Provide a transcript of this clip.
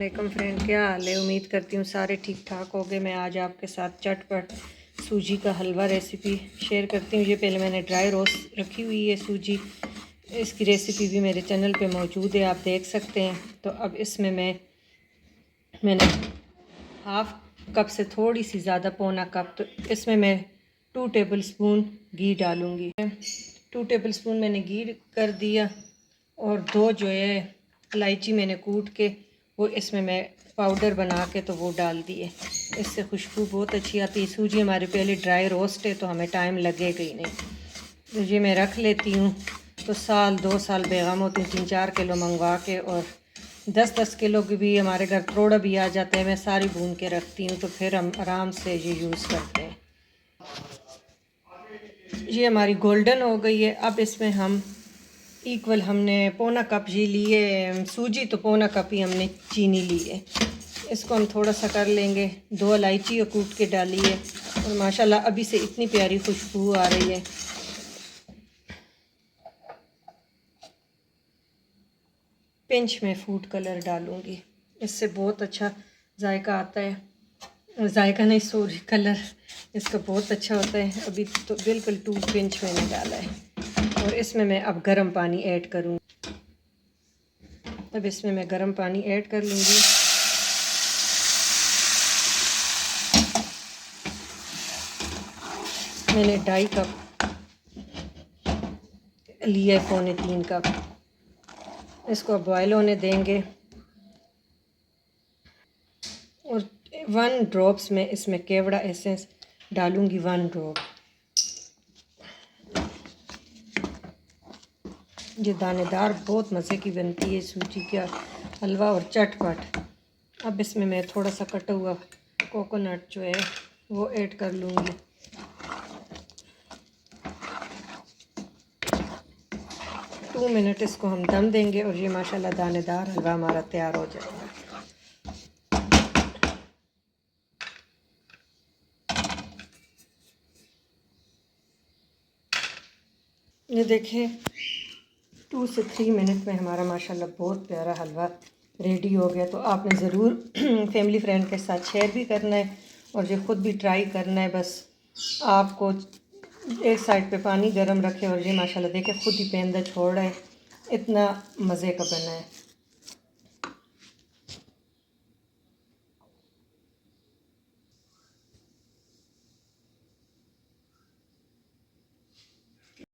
वालेकुम फ्रेंड, क्या हाल है। उम्मीद करती हूँ सारे ठीक ठाक हो गए। मैं आज आपके साथ चटपट सूजी का हलवा रेसिपी शेयर करती हूँ। ये पहले मैंने ड्राई रोस्ट रखी हुई है सूजी। इसकी रेसिपी भी मेरे चैनल पे मौजूद है, आप देख सकते हैं। तो अब इसमें मैंने हाफ़ कप से थोड़ी सी ज़्यादा, पौना कप, तो इसमें मैं 2 टेबलस्पून घी डालूँगी। 2 टेबलस्पून मैंने घी कर दिया और 2 जो है इलायची मैंने कूट के वो इसमें मैं पाउडर बना के तो वो डाल दिए। इससे खुशबू बहुत अच्छी आती है। सूजी हमारे पहले ड्राई रोस्ट है तो हमें टाइम लगेगा ही नहीं। तो ये मैं रख लेती हूँ तो साल 2 साल बेगम होती हूँ। 3-4 किलो मंगवा के, और 10-10 किलो की भी हमारे घर थोड़ा भी आ जाता है। मैं सारी भून के रखती हूँ तो फिर हम आराम से ये यूज़ करते हैं। ये हमारी गोल्डन हो गई है। अब इसमें हम इक्वल, हमने पौना कप ये लिए सूजी, तो पौना कप ही हमने चीनी ली है। इसको हम थोड़ा सा कर लेंगे। 2 इलायची कूट के डाली है और माशाल्लाह अभी से इतनी प्यारी खुशबू आ रही है। पिंच में फूड कलर डालूंगी, इससे बहुत अच्छा जायका आता है। जायका नहीं, सॉरी, कलर इसका बहुत अच्छा होता है। अभी तो बिल्कुल 2 पिंच मैंने डाला है। और इसमें मैं अब गर्म पानी ऐड करूँगी। अब इसमें मैं गर्म पानी ऐड कर लूँगी। मैंने 2.5 कप लिया है, 2.25 कप। इसको बॉयल होने देंगे और 1 ड्रॉप्स में इसमें केवड़ा एसेंस डालूँगी, 1 ड्रॉप। ये दानेदार बहुत मज़े की बनती है सूजी का हलवा और चटपट। अब इसमें मैं थोड़ा सा कटा हुआ कोकोनट जो है वो ऐड कर लूँगी। टू मिनट इसको हम दम देंगे और ये माशाल्लाह दानेदार हलवा हमारा तैयार हो जाएगा। ये देखें, 2 से 3 मिनट में हमारा माशाल्लाह बहुत प्यारा हलवा रेडी हो गया। तो आपने ज़रूर फैमिली फ्रेंड के साथ शेयर भी करना है और ये ख़ुद भी ट्राई करना है। बस आपको एक साइड पे पानी गर्म रखे और ये माशाल्लाह देखें खुद ही पेंदा छोड़ रहा है। इतना मज़े का बना है।